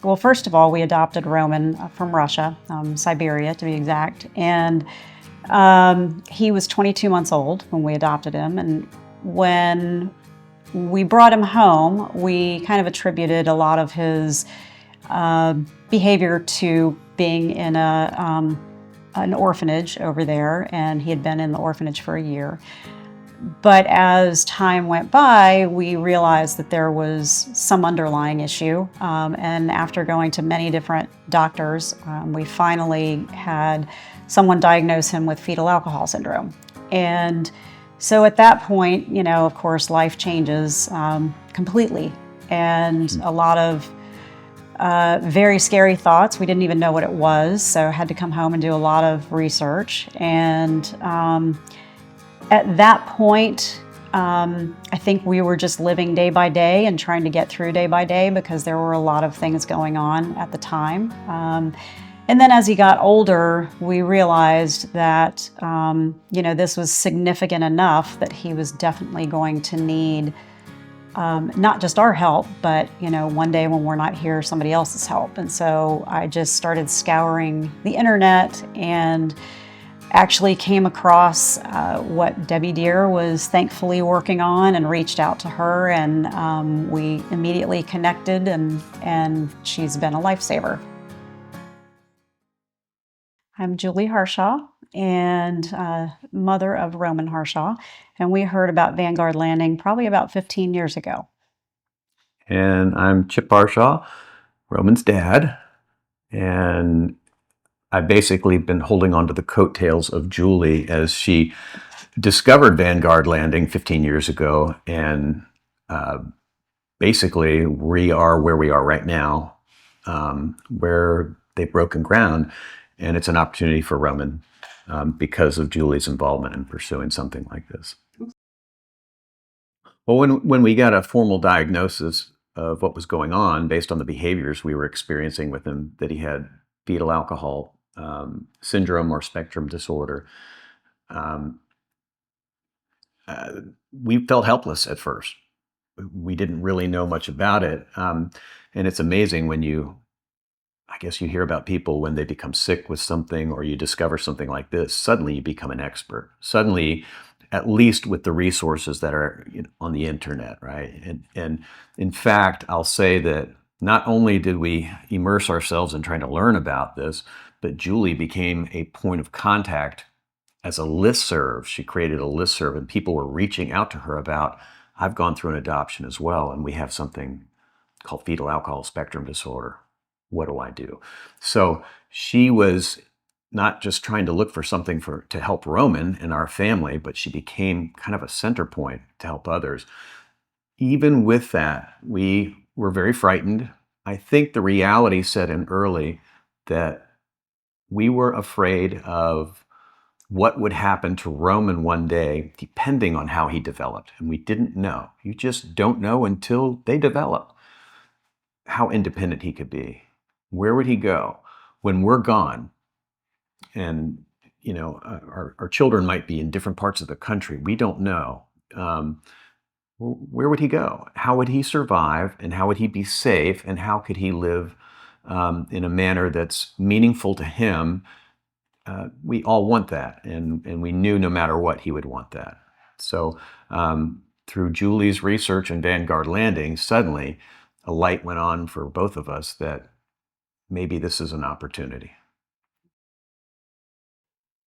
Well, first of all, we adopted Roman from Russia, Siberia to be exact, and he was 22 months old when we adopted him. And when we brought him home, we kind of attributed a lot of his behavior to being in an orphanage over there, and he had been in the orphanage for a year. But as time went by, we realized that there was some underlying issue. And after going to many different doctors, we finally had someone diagnose him with fetal alcohol syndrome. And so at that point, you know, of course, life changes completely. And a lot of very scary thoughts. We didn't even know what it was, so I had to come home and do a lot of research. And at that point, I think we were just living day by day and trying to get through day by day because there were a lot of things going on at the time. And then as he got older, we realized that, you know, this was significant enough that he was definitely going to need not just our help, but, you know, one day when we're not here, somebody else's help. And so I just started scouring the internet and actually came across what Debbie Deere was thankfully working on and reached out to her, and we immediately connected, and she's been a lifesaver. I'm Julie Harshaw and mother of Roman Harshaw, and we heard about Vanguard Landing probably about 15 years ago. And I'm Chip Harshaw, Roman's dad, and I've basically been holding on to the coattails of Julie as she discovered Vanguard Landing 15 years ago, and basically we are where we are right now, where they've broken ground, and it's an opportunity for Roman because of Julie's involvement in pursuing something like this. Well, when we got a formal diagnosis of what was going on based on the behaviors we were experiencing with him, that he had fetal alcohol syndrome or spectrum disorder, we felt helpless at first. We didn't really know much about it. And it's amazing when I guess you hear about people when they become sick with something or you discover something like this, suddenly you become an expert. Suddenly, at least with the resources that are on the internet, right? And in fact, I'll say that not only did we immerse ourselves in trying to learn about this, but Julie became a point of contact as a listserv. She created a listserv, and people were reaching out to her about, I've gone through an adoption as well, and we have something called fetal alcohol spectrum disorder. What do I do? So she was not just trying to look for something to help Roman and our family, but she became kind of a center point to help others. Even with that, we were very frightened. I think the reality set in early that we were afraid of what would happen to Roman one day, depending on how he developed. And we didn't know. You just don't know until they develop how independent he could be. Where would he go when we're gone? And, you know, our children might be in different parts of the country. We don't know. Where would he go? How would he survive? And how would he be safe? And how could he live in a manner that's meaningful to him? We all want that. And we knew no matter what, he would want that. So through Julie's research and Vanguard Landing, suddenly a light went on for both of us that maybe this is an opportunity.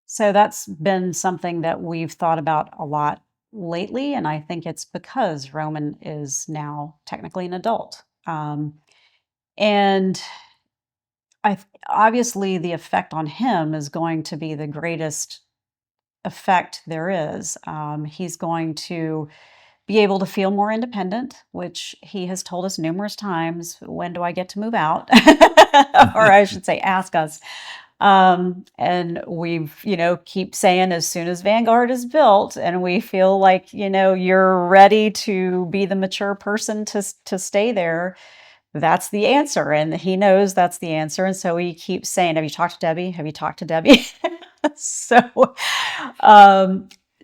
So that's been something that we've thought about a lot lately, and I think it's because Roman is now technically an adult. And obviously the effect on him is going to be the greatest effect there is. He's going to be able to feel more independent, which he has told us numerous times, when do I get to move out? Or I should say, ask us. And we've, you know, keep saying as soon as Vanguard is built and we feel like, you know, you're ready to be the mature person to stay there, that's the answer. And he knows that's the answer. And so he keeps saying, have you talked to Debbie? Have you talked to Debbie? So,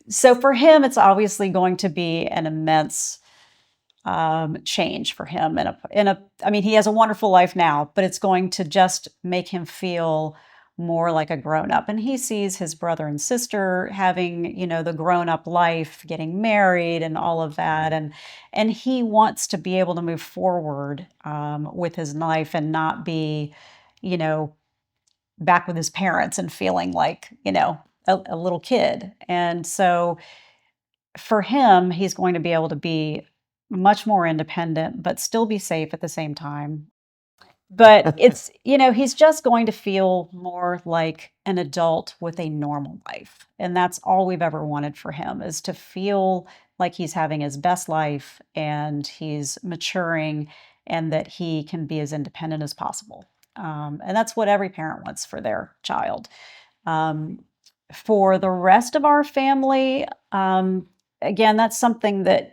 so for him, it's obviously going to be an immense change for him. I mean, he has a wonderful life now, but it's going to just make him feel more like a grown up. And he sees his brother and sister having, the grown up life, getting married and all of that. And he wants to be able to move forward with his life and not be, you know, back with his parents and feeling like, a little kid. And so for him, he's going to be able to be much more independent, but still be safe at the same time. But it's, he's just going to feel more like an adult with a normal life. And that's all we've ever wanted for him is to feel like he's having his best life and he's maturing and that he can be as independent as possible. And that's what every parent wants for their child. Um, for the rest of our family, again, that's something that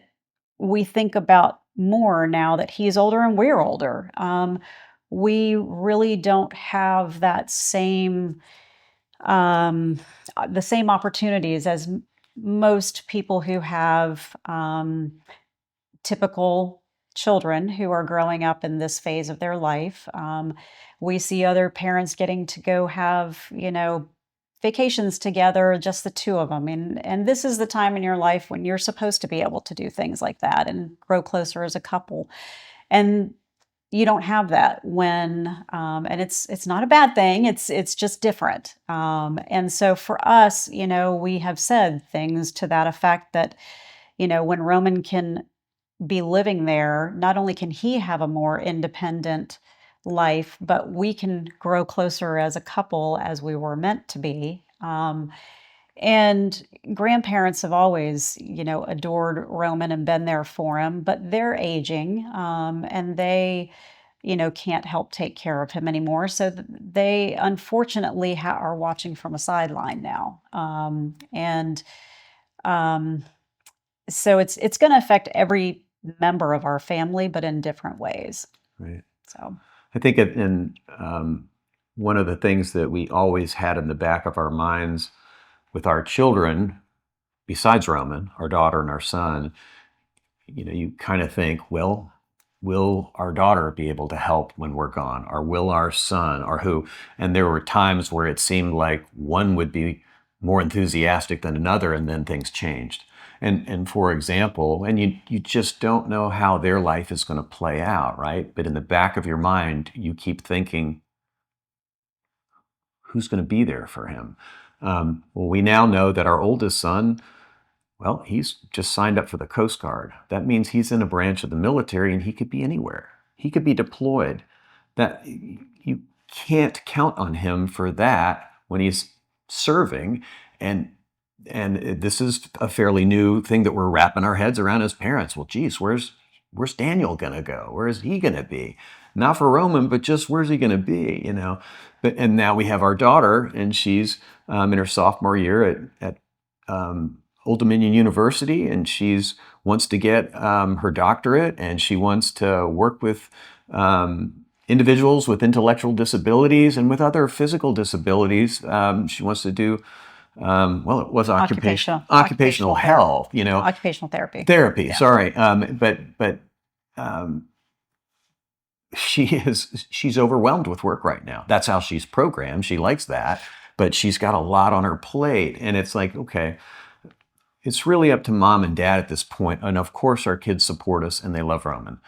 we think about more now that he's older and we're older. We really don't have that the same opportunities as most people who have typical children who are growing up in this phase of their life. We see other parents getting to go have, vacations together, just the two of them. And this is the time in your life when you're supposed to be able to do things like that and grow closer as a couple. And you don't have that and it's not a bad thing. It's just different. And so for us, we have said things to that effect that, when Roman can be living there, not only can he have a more independent life, but we can grow closer as a couple as we were meant to be. And grandparents have always, adored Roman and been there for him, but they're aging, and they, can't help take care of him anymore. So they unfortunately are watching from a sideline now. Um, so it's going to affect every member of our family, but in different ways. Right. So I think one of the things that we always had in the back of our minds with our children, besides Roman, our daughter and our son, you kind of think, well, will our daughter be able to help when we're gone? Or will our son, or who? And there were times where it seemed like one would be more enthusiastic than another, and then things changed. And for example, and you just don't know how their life is going to play out, right? But in the back of your mind, you keep thinking, who's going to be there for him? Well, we now know that our oldest son, well, he's just signed up for the Coast Guard. That means he's in a branch of the military and he could be anywhere. He could be deployed. That you can't count on him for that when he's serving. And this is a fairly new thing that we're wrapping our heads around as parents. Well, geez, where's Daniel gonna go? Where is he gonna be? Not for Roman, but just where's he gonna be? And now we have our daughter, and she's in her sophomore year at Old Dominion University, and she's wants to get her doctorate, and she wants to work with individuals with intellectual disabilities and with other physical disabilities. She wants to do well, it was occupational health, occupational therapy. therapy. Yeah. Sorry, but um, she's overwhelmed with work right now. That's how she's programmed. She likes that, but she's got a lot on her plate, and it's like, okay, it's really up to mom and dad at this point. And of course, our kids support us and they love Roman.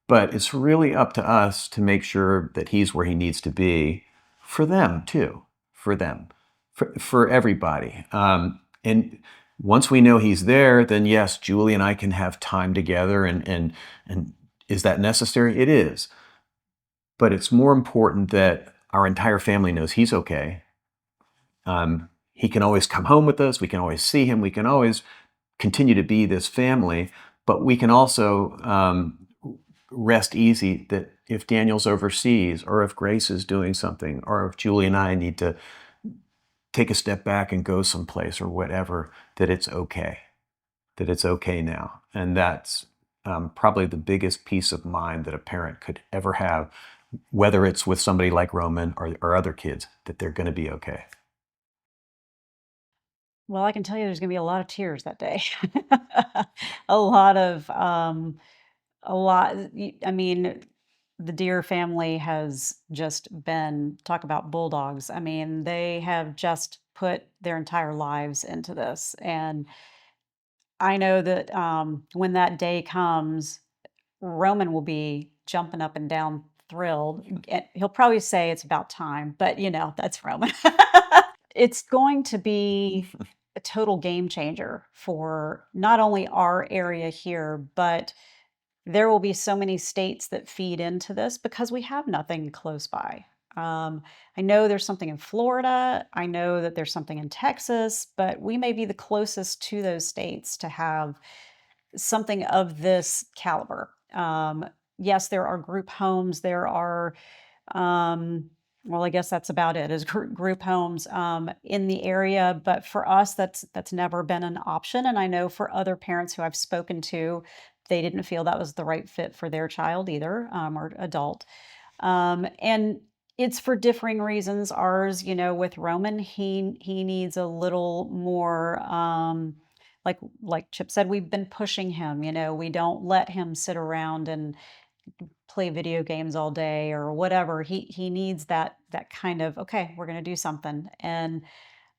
But it's really up to us to make sure that he's where he needs to be for them, too. For them, for everybody. And once we know he's there, then yes, Julie and I can have time together. And is that necessary? It is. But it's more important that our entire family knows he's okay. He can always come home with us. We can always see him. We can always continue to be this family. But we can also rest easy that if Daniel's overseas, or if Grace is doing something, or if Julie and I need to take a step back and go someplace or whatever, that it's okay. That it's okay now. And that's probably the biggest peace of mind that a parent could ever have, whether it's with somebody like Roman or other kids, that they're going to be okay. Well, I can tell you there's going to be a lot of tears that day. A lot of a lot. I mean, the Deer family has just been, talk about bulldogs. I mean, they have just put their entire lives into this. And I know that when that day comes, Roman will be jumping up and down, thrilled. And he'll probably say it's about time, but that's Roman. It's going to be a total game changer for not only our area here, but there will be so many states that feed into this because we have nothing close by. I know there's something in Florida. I know that there's something in Texas, but we may be the closest to those states to have something of this caliber. Yes, there are group homes. There are, um, well, I guess that's about it, is group homes in the area. But for us, that's never been an option. And I know for other parents who I've spoken to, they didn't feel that was the right fit for their child either, or adult. And it's for differing reasons. Ours, with Roman, he needs a little more. Like Chip said, we've been pushing him. We don't let him sit around and play video games all day or whatever. He needs that kind of, okay, we're going to do something. And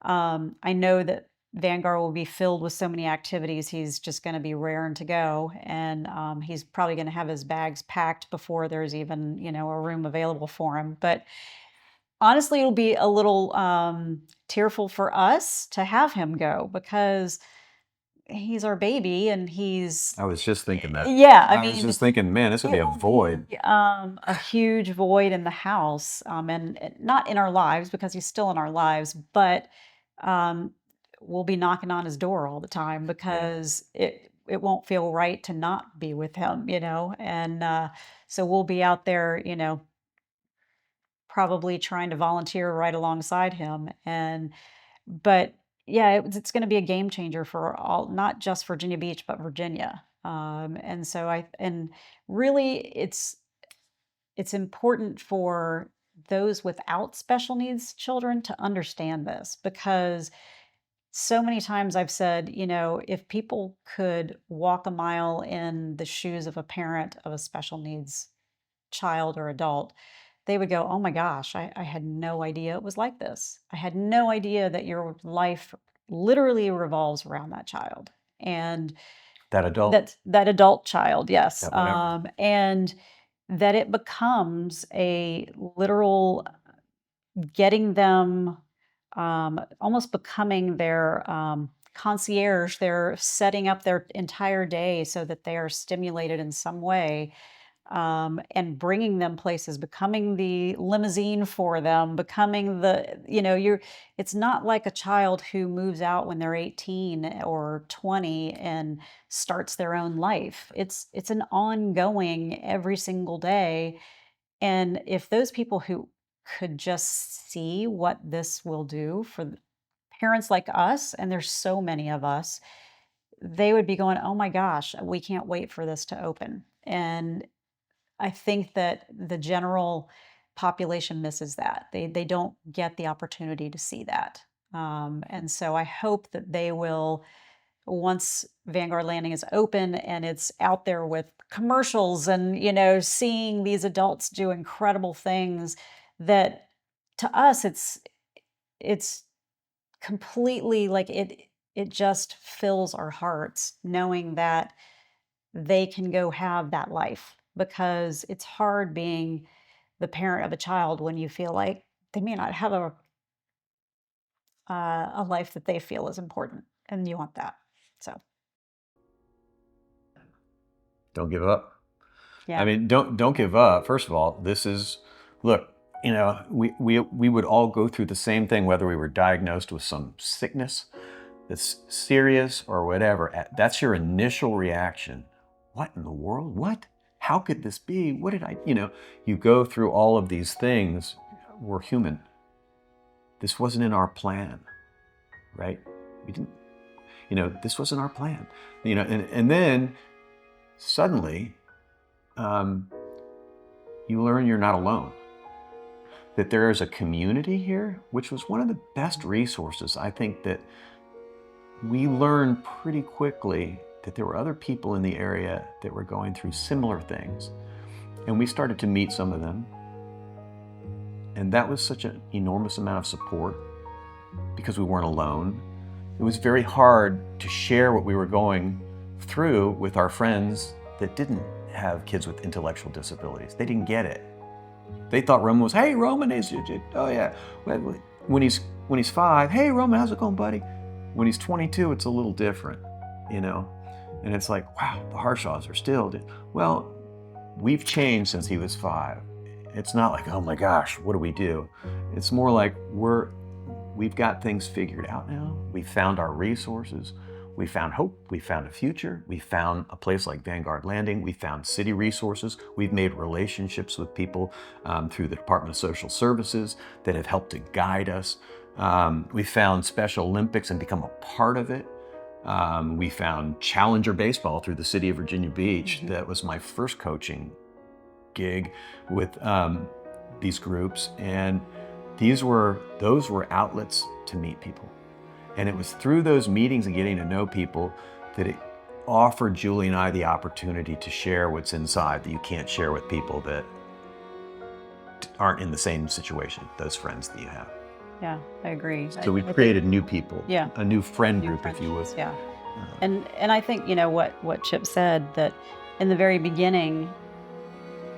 I know that Vanguard will be filled with so many activities. He's just going to be raring to go, and he's probably going to have his bags packed before there's even a room available for him. But honestly, it'll be a little tearful for us to have him go because he's our baby and he's I was just thinking that. yeah, I I was mean, just thinking, man, this would be it a will void. be a huge void in the house, and not in our lives because he's still in our lives, but um, we'll be knocking on his door all the time Yeah. because it won't feel right to not be with him, and so we'll be out there, probably trying to volunteer right alongside him. But yeah, it's going to be a game changer for all, not just Virginia Beach, but Virginia. And so and really it's important for those without special needs children to understand this because so many times I've said, if people could walk a mile in the shoes of a parent of a special needs child or adult, they would go, "Oh my gosh, I had no idea it was like this. I had no idea that your life literally revolves around that child." And That adult. that adult child, yes. Yeah, whatever. And that it becomes a literal getting them almost becoming their concierge. They're setting up their entire day so that they are stimulated in some way, and bringing them places, becoming the limousine for them, becoming it's not like a child who moves out when they're 18 or 20 and starts their own life. It's an ongoing every single day. And if those people who could just see what this will do for parents like us, and there's so many of us, they would be going, "Oh my gosh, we can't wait for this to open." And I think that the general population misses that. They don't get the opportunity to see that. And so I hope that they will, once Vanguard Landing is open and it's out there with commercials and seeing these adults do incredible things, that to us it's completely like it just fills our hearts knowing that they can go have that life because it's hard being the parent of a child when you feel like they may not have a life that they feel is important, and you want that. So Don't give up. I yeah, mean, don't give up. First of all, this is, look, we would all go through the same thing whether we were diagnosed with some sickness that's serious or whatever. That's your initial reaction. What in the world? What? How could this be? What did I, you go through all of these things. We're human. This wasn't in our plan, right? We didn't, this wasn't our plan, and then suddenly, you learn you're not alone. That there is a community here, which was one of the best resources I think that we learned pretty quickly that there were other people in the area that were going through similar things. And we started to meet some of them. And that was such an enormous amount of support because we weren't alone. It was very hard to share what we were going through with our friends that didn't have kids with intellectual disabilities. They didn't get it. They thought Roman was, hey, Roman is, oh yeah. When he's 5, hey, Roman, how's it going, buddy? When he's 22, it's a little different, you know? And it's like, wow, the Harshaws are still, well, we've changed since he was 5. It's not like, oh my gosh, what do we do? It's more like we've got things figured out now. We found our resources. We found hope. We found a future. We found a place like Vanguard Landing. We found city resources. We've made relationships with people through the Department of Social Services that have helped to guide us. We found Special Olympics and become a part of it. We found Challenger Baseball through the city of Virginia Beach. Mm-hmm. That was my first coaching gig with these groups. And those were outlets to meet people. And it was through those meetings and getting to know people that it offered Julie and I the opportunity to share what's inside that you can't share with people that aren't in the same situation, those friends that you have. Yeah, I agree. So we created new people, yeah, a new friend group, if you would. Yeah, and I think, you know, what Chip said, that in the very beginning,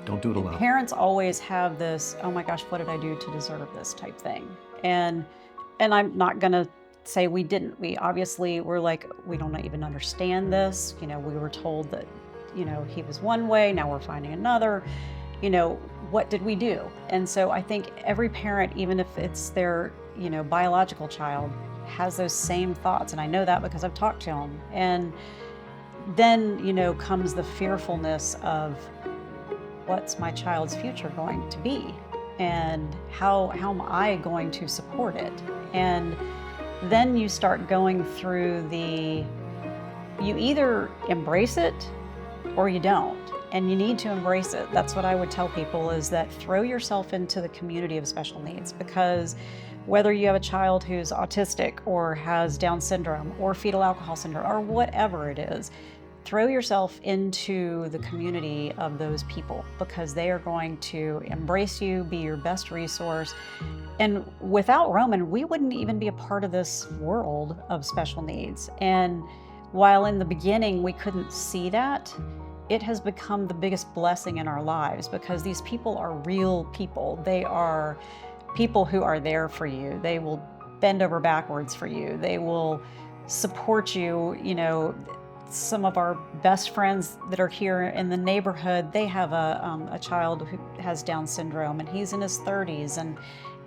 don't do it alone. Parents always have this, oh my gosh, what did I do to deserve this type thing? And I'm not gonna say we didn't. We obviously were like, we don't even understand this. You know, we were told that, you know, he was one way, now we're finding another. You know, what did we do? And so I think every parent, even if it's their, you know, biological child, has those same thoughts. And I know that because I've talked to them. And then, you know, comes the fearfulness of, what's my child's future going to be? And how am I going to support it? And then you start going through you either embrace it or you don't. And you need to embrace it. That's what I would tell people, is that throw yourself into the community of special needs, because whether you have a child who's autistic or has Down syndrome or fetal alcohol syndrome or whatever it is, throw yourself into the community of those people, because they are going to embrace you, be your best resource. And without Roman, we wouldn't even be a part of this world of special needs. And while in the beginning we couldn't see that, it has become the biggest blessing in our lives, because these people are real people. They are people who are there for you. They will bend over backwards for you. They will support you. You know, some of our best friends that are here in the neighborhood, they have a child who has Down syndrome, and he's in his 30s,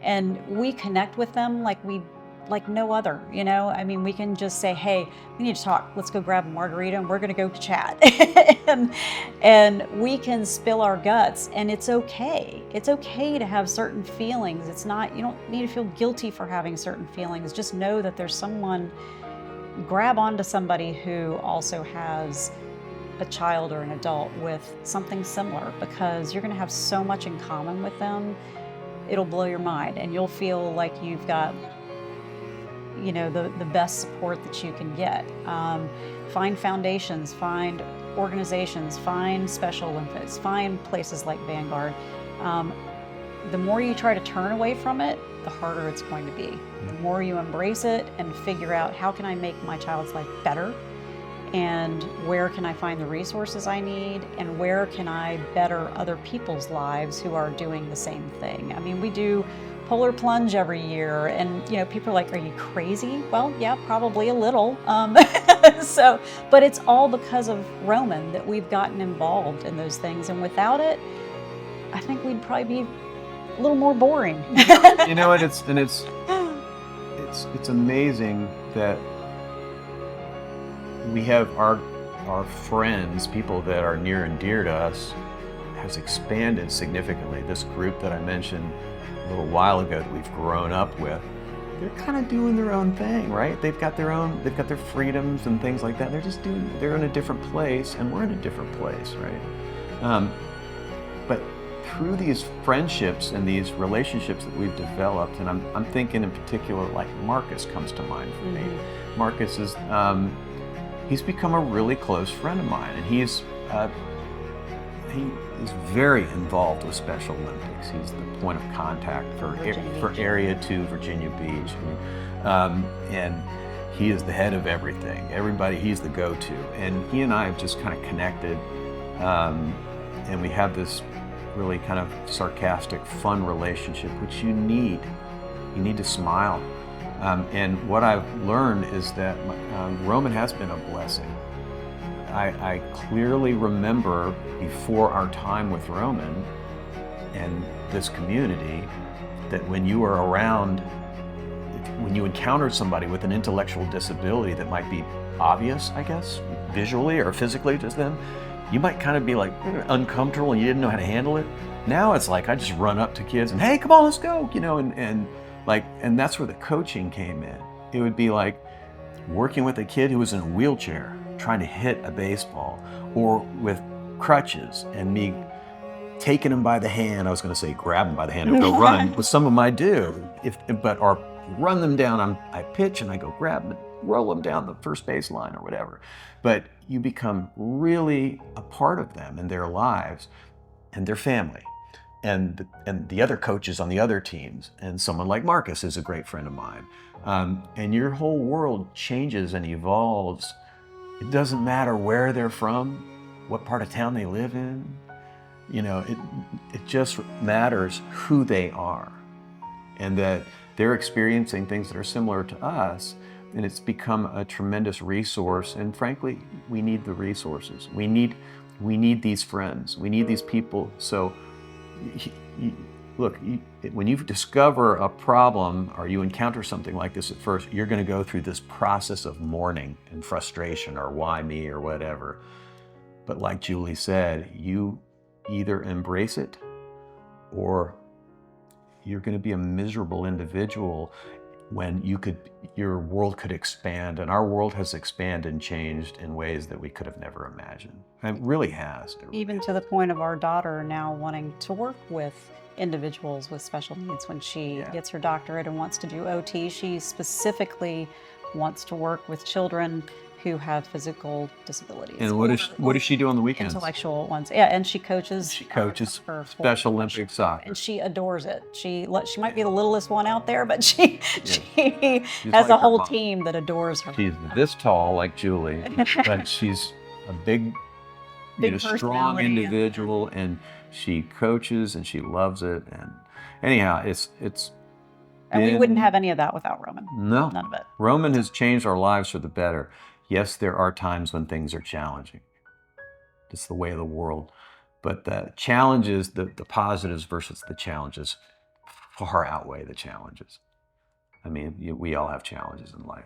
and we connect with them like no other, you know? I mean, we can just say, hey, we need to talk. Let's go grab a margarita and we're gonna go chat. and we can spill our guts, and it's okay. It's okay to have certain feelings. It's not, you don't need to feel guilty for having certain feelings. Just know that there's someone, grab onto somebody who also has a child or an adult with something similar, because you're gonna have so much in common with them. It'll blow your mind, and you'll feel like you've got, you know, the best support that you can get. Find foundations, find organizations, find Special Olympics, find places like Vanguard. The more you try to turn away from it, the harder it's going to be. The more you embrace it and figure out, how can I make my child's life better? And where can I find the resources I need? And where can I better other people's lives who are doing the same thing? I mean, we do polar plunge every year, and you know, people are like, are you crazy? Well, yeah, probably a little. But it's all because of Roman that we've gotten involved in those things, and without it, I think we'd probably be a little more boring. You know what? It's amazing that we have our friends, people that are near and dear to us, has expanded significantly. This group that I mentioned a little while ago that we've grown up with, they're kind of doing their own thing, right? They've got their freedoms and things like that. They're in a different place, and we're in a different place, right? But through these friendships and these relationships that we've developed, and I'm thinking in particular, like Marcus comes to mind for me. Marcus is, he's become a really close friend of mine, and he is very involved with Special Olympics. He's the point of contact for Area 2 Virginia Beach, and he is the head of everything. Everybody, he's the go-to, and he and I have just kind of connected, and we have this really kind of sarcastic, fun relationship, which you need. You need to smile. And what I've learned is that Roman has been a blessing. I clearly remember before our time with Roman and this community that when you were around, when you encountered somebody with an intellectual disability that might be obvious, I guess, visually or physically to them, you might kind of be like uncomfortable and you didn't know how to handle it. Now it's like I just run up to kids and, hey, come on, let's go, and that's where the coaching came in. It would be like working with a kid who was in a wheelchair trying to hit a baseball, or with crutches, and me taking him by the hand. I was going to say grab him by the hand and go run, but some of them I do. Or run them down. I pitch and I go grab them and roll them down the first base line or whatever. But you become really a part of them and their lives and their family. And the other coaches on the other teams, and someone like Marcus is a great friend of mine. And your whole world changes and evolves. It doesn't matter where they're from, what part of town they live in. It just matters who they are, and that they're experiencing things that are similar to us. And it's become a tremendous resource. And frankly, we need the resources. We need these friends. We need these people. So look, when you discover a problem or you encounter something like this at first, you're going to go through this process of mourning and frustration, or why me, or whatever. But like Julie said, you either embrace it or you're going to be a miserable individual when your world could expand. And our world has expanded and changed in ways that we could have never imagined. It really has. Even to the point of our daughter now wanting to work with individuals with special needs. When she gets her doctorate and wants to do OT, she specifically wants to work with children who have physical disabilities. And what does she do on the weekends? Intellectual ones. Yeah, and she coaches. She coaches Special Olympics soccer. And she adores it. She might be the littlest one out there, but she has like a whole team that adores her. She's this tall, like Julie, but she's a big strong individual, and she coaches and she loves it. And anyhow, it's and we wouldn't have any of that without Roman. No, none of it. Roman has changed our lives for the better. Yes, there are times when things are challenging. It's the way of the world. But the challenges, the positives versus the challenges, far outweigh the challenges. I mean, we all have challenges in life.